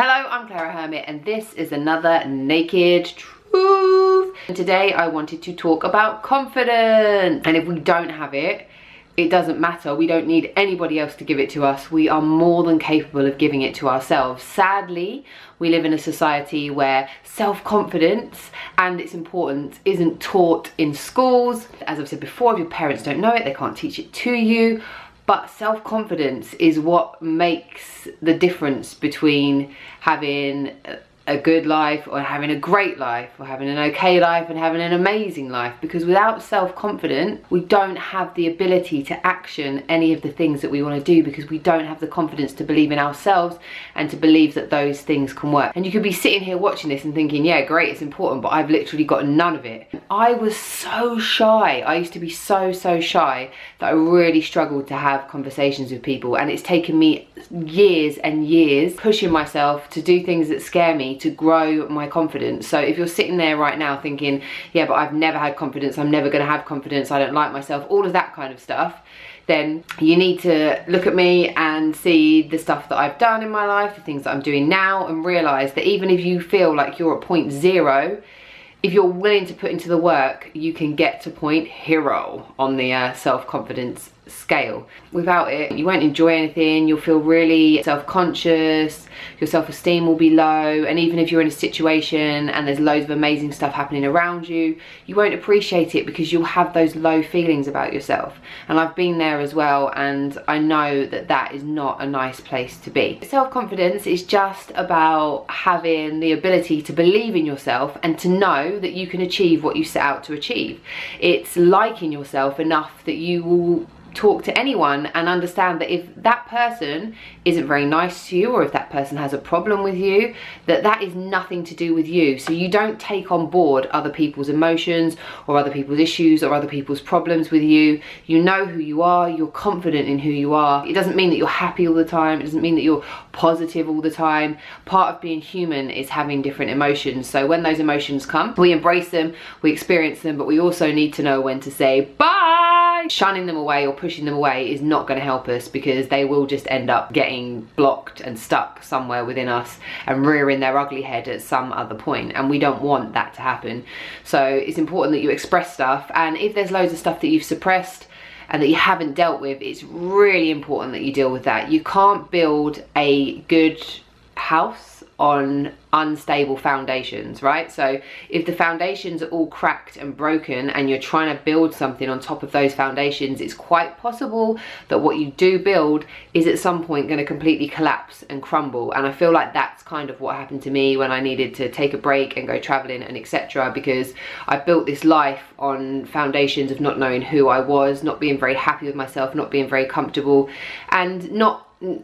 Hello, I'm Clara Hermit and this is another Naked Truth. And today I wanted to talk about confidence. And if we don't have it, it doesn't matter. We don't need anybody else to give it to us. We are more than capable of giving it to ourselves. Sadly, we live in a society where self-confidence and its importance isn't taught in schools. As I've said before, if your parents don't know it, they can't teach it to you. But self-confidence is what makes the difference between having a good life or having a great life or having an okay life and having an amazing life. Because without self-confidence, we don't have the ability to action any of the things that we want to do, because we don't have the confidence to believe in ourselves and to believe that those things can work. And you could be sitting here watching this and thinking, yeah, great, it's important, but I've literally got none of it. I was so shy. I used to be so shy that I really struggled to have conversations with people, and it's taken me years and years pushing myself to do things that scare me, to grow my confidence. So if you're sitting there right now thinking, yeah, but I've never had confidence, I'm never going to have confidence, I don't like myself, all of that kind of stuff, then you need to look at me and see the stuff that I've done in my life, the things that I'm doing now, and realise that even if you feel like you're at point zero, if you're willing to put into the work, you can get to point hero on the self-confidence scale. Without it, you won't enjoy anything, you'll feel really self-conscious, your self-esteem will be low, and even if you're in a situation and there's loads of amazing stuff happening around you, you won't appreciate it because you'll have those low feelings about yourself. And I've been there as well, and I know that that is not a nice place to be. Self-confidence is just about having the ability to believe in yourself and to know that you can achieve what you set out to achieve. It's liking yourself enough that you will talk to anyone and understand that if that person isn't very nice to you, or if that person has a problem with you, that is nothing to do with you. So you don't take on board other people's emotions or other people's issues or other people's problems with you. You know who you are, you're confident in who you are. It doesn't mean that you're happy all the time, it doesn't mean that you're positive all the time. Part of being human is having different emotions. So when those emotions come, we embrace them, we experience them, but we also need to know when to say bye. Shunning them away or pushing them away is not going to help us, because they will just end up getting blocked and stuck somewhere within us and rearing their ugly head at some other point, and we don't want that to happen. So it's important that you express stuff, and if there's loads of stuff that you've suppressed and that you haven't dealt with, it's really important that you deal with that. You can't build a good house on unstable foundations, right? So if the foundations are all cracked and broken and you're trying to build something on top of those foundations, it's quite possible that what you do build is at some point going to completely collapse and crumble. And I feel like that's kind of what happened to me when I needed to take a break and go traveling and etc., because I built this life on foundations of not knowing who I was, not being very happy with myself, not being very comfortable, and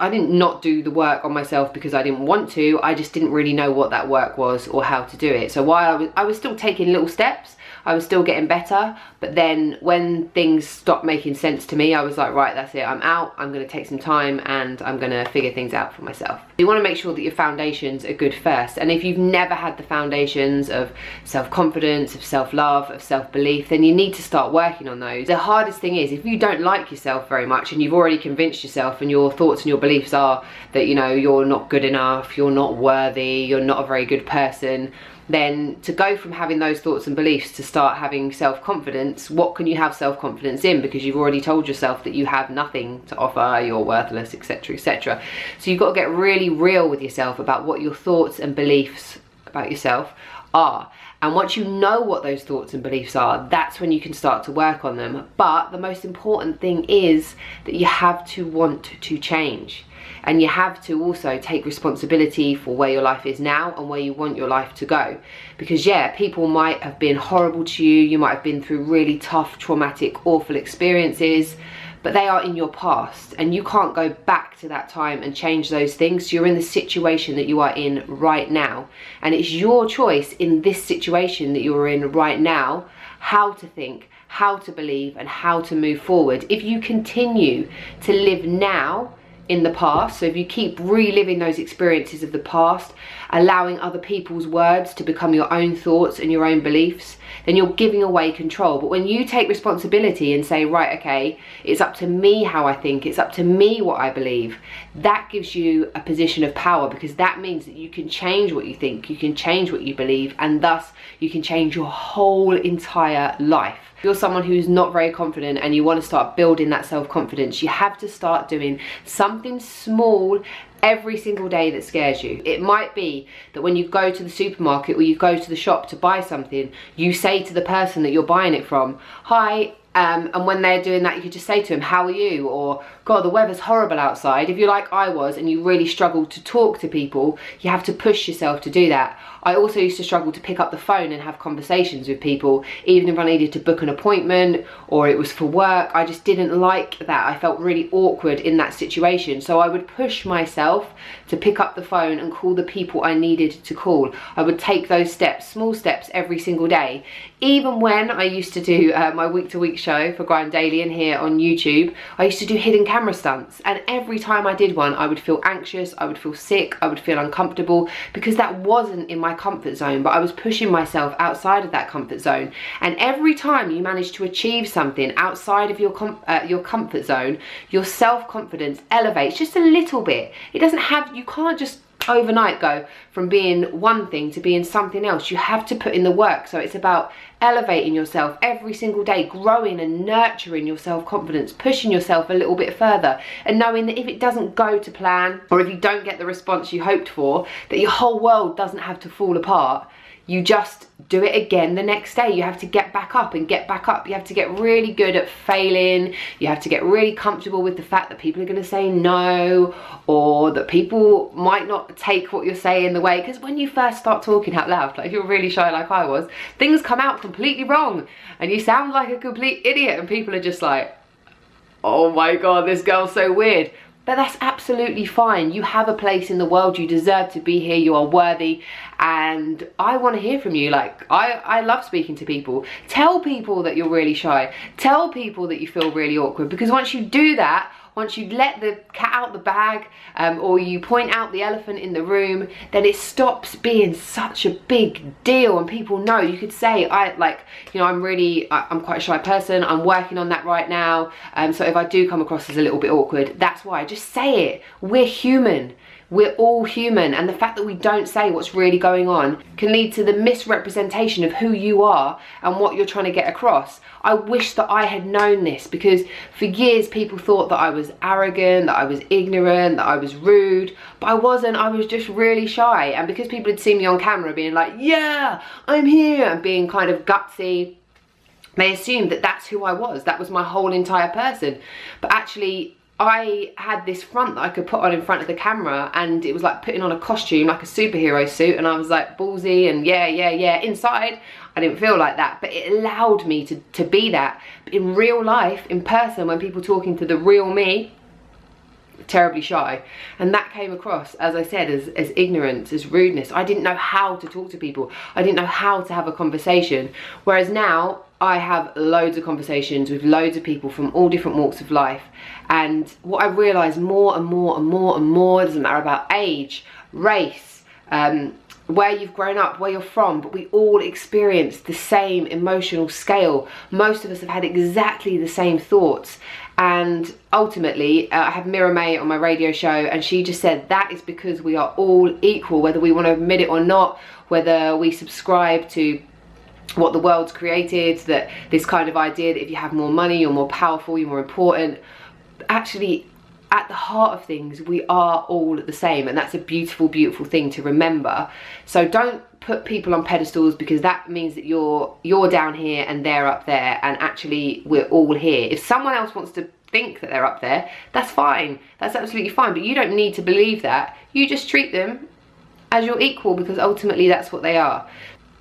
I didn't not do the work on myself because I didn't want to. I just didn't really know what that work was or how to do it. So while I was still taking little steps, I was still getting better, but then when things stopped making sense to me, I was like, right, that's it, I'm out, I'm going to take some time and I'm going to figure things out for myself. You want to make sure that your foundations are good first, and if you've never had the foundations of self-confidence, of self-love, of self-belief, then you need to start working on those. The hardest thing is, if you don't like yourself very much and you've already convinced yourself and your thoughts and your beliefs are that, you know, you're not good enough, you're not worthy, you're not a very good person, then to go from having those thoughts and beliefs to start having self-confidence, what can you have self-confidence in? Because you've already told yourself that you have nothing to offer, you're worthless, etc, etc. So you've got to get really real with yourself about what your thoughts and beliefs about yourself are. And once you know what those thoughts and beliefs are, that's when you can start to work on them. But the most important thing is that you have to want to change. And you have to also take responsibility for where your life is now and where you want your life to go. Because yeah, people might have been horrible to you, you might have been through really tough, traumatic, awful experiences, but they are in your past and you can't go back to that time and change those things. You're in the situation that you are in right now, and it's your choice in this situation that you're in right now how to think, how to believe, and how to move forward. If you continue to live now in the past. So if you keep reliving those experiences of the past, allowing other people's words to become your own thoughts and your own beliefs, then you're giving away control. But when you take responsibility and say, right, okay, it's up to me how I think, it's up to me what I believe, that gives you a position of power, because that means that you can change what you think, you can change what you believe, and thus you can change your whole entire life. If you're someone who's not very confident and you want to start building that self-confidence, you have to start doing something small every single day that scares you. It might be that when you go to the supermarket or you go to the shop to buy something, you say to the person that you're buying it from, hi, and when they're doing that, you could just say to them, how are you? Or, God, the weather's horrible outside. If you're like I was and you really struggle to talk to people, you have to push yourself to do that. I also used to struggle to pick up the phone and have conversations with people, even if I needed to book an appointment or it was for work. I just didn't like that. I felt really awkward in that situation. So I would push myself to pick up the phone and call the people I needed to call. I would take those steps, small steps every single day. Even when I used to do my week-to-week show for Grind Daily and here on YouTube, I used to do hidden camera stunts. And every time I did one, I would feel anxious, I would feel sick, I would feel uncomfortable, because that wasn't in my comfort zone, but I was pushing myself outside of that comfort zone. And every time you manage to achieve something outside of your comfort zone, your self-confidence elevates just a little bit. It doesn't have, you can't just overnight go from being one thing to being something else. You have to put in the work. So it's about elevating yourself every single day, growing and nurturing your self-confidence, pushing yourself a little bit further, and knowing that if it doesn't go to plan, or if you don't get the response you hoped for, that your whole world doesn't have to fall apart. You just do it again the next day. You have to get back up and get back up. You have to get really good at failing. You have to get really comfortable with the fact that people are going to say no, or that people might not take what you're saying the way. Because when you first start talking out loud, like if you're really shy like I was, things come out completely wrong and you sound like a complete idiot, and people are just like, oh my God, this girl's so weird. But that's absolutely fine. You have a place in the world. You deserve to be here. You are worthy. And I want to hear from you. Like, I love speaking to people. Tell people that you're really shy. Tell people that you feel really awkward. Because once you do that, once you let the cat out the bag, or you point out the elephant in the room, then it stops being such a big deal, and people know. You could say, I'm quite a shy person, I'm working on that right now, so if I do come across as a little bit awkward, that's why. Just say it. We're human. We're all human, and the fact that we don't say what's really going on can lead to the misrepresentation of who you are and what you're trying to get across. I wish that I had known this, because for years people thought that I was arrogant, that I was ignorant, that I was rude, but I wasn't. I was just really shy, and because people had seen me on camera being like, yeah, I'm here, and being kind of gutsy, they assumed that that's who I was. That was my whole entire person. But actually, I had this front that I could put on in front of the camera, and it was like putting on a costume, like a superhero suit, and I was like ballsy and yeah. Inside, I didn't feel like that, but it allowed me to be that. But in real life, in person, when people talking to the real me, terribly shy, and that came across, as I said, as ignorance, as rudeness. I didn't know how to talk to people. I didn't know how to have a conversation. Whereas now, I have loads of conversations with loads of people from all different walks of life, and what I realise more and more, it doesn't matter about age, race, where you've grown up, where you're from, but we all experience the same emotional scale. Most of us have had exactly the same thoughts. And ultimately, I have Mira May on my radio show, and she just said that is because we are all equal, whether we want to admit it or not, whether we subscribe to what the world's created, that this kind of idea that if you have more money, you're more powerful, you're more important. Actually, at the heart of things, we are all the same, and that's a beautiful, beautiful thing to remember. So don't put people on pedestals, because that means that you're down here and they're up there, and actually we're all here. If someone else wants to think that they're up there, that's fine. That's absolutely fine, but you don't need to believe that. You just treat them as your equal, because ultimately that's what they are.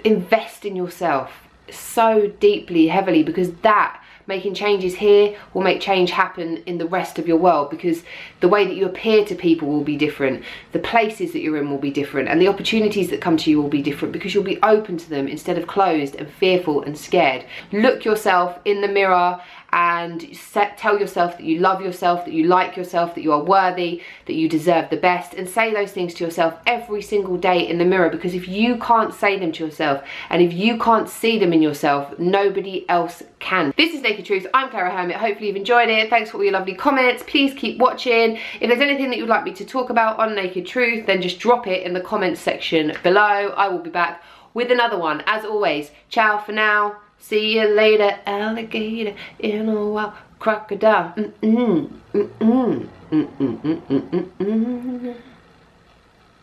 Invest in yourself so deeply, heavily, because that making changes here will make change happen in the rest of your world, because the way that you appear to people will be different, the places that you're in will be different, and the opportunities that come to you will be different, because you'll be open to them instead of closed and fearful and scared. Look yourself in the mirror and tell yourself that you love yourself, that you like yourself, that you are worthy, that you deserve the best, and say those things to yourself every single day in the mirror, because if you can't say them to yourself and if you can't see them in yourself, nobody else can. This is Naked Truth. I'm Clara Hermit. Hopefully you've enjoyed it. Thanks for all your lovely comments. Please keep watching. If there's anything that you'd like me to talk about on Naked Truth, then just drop it in the comments section below. I will be back with another one. As always, ciao for now. See you later, alligator, in a while, crocodile.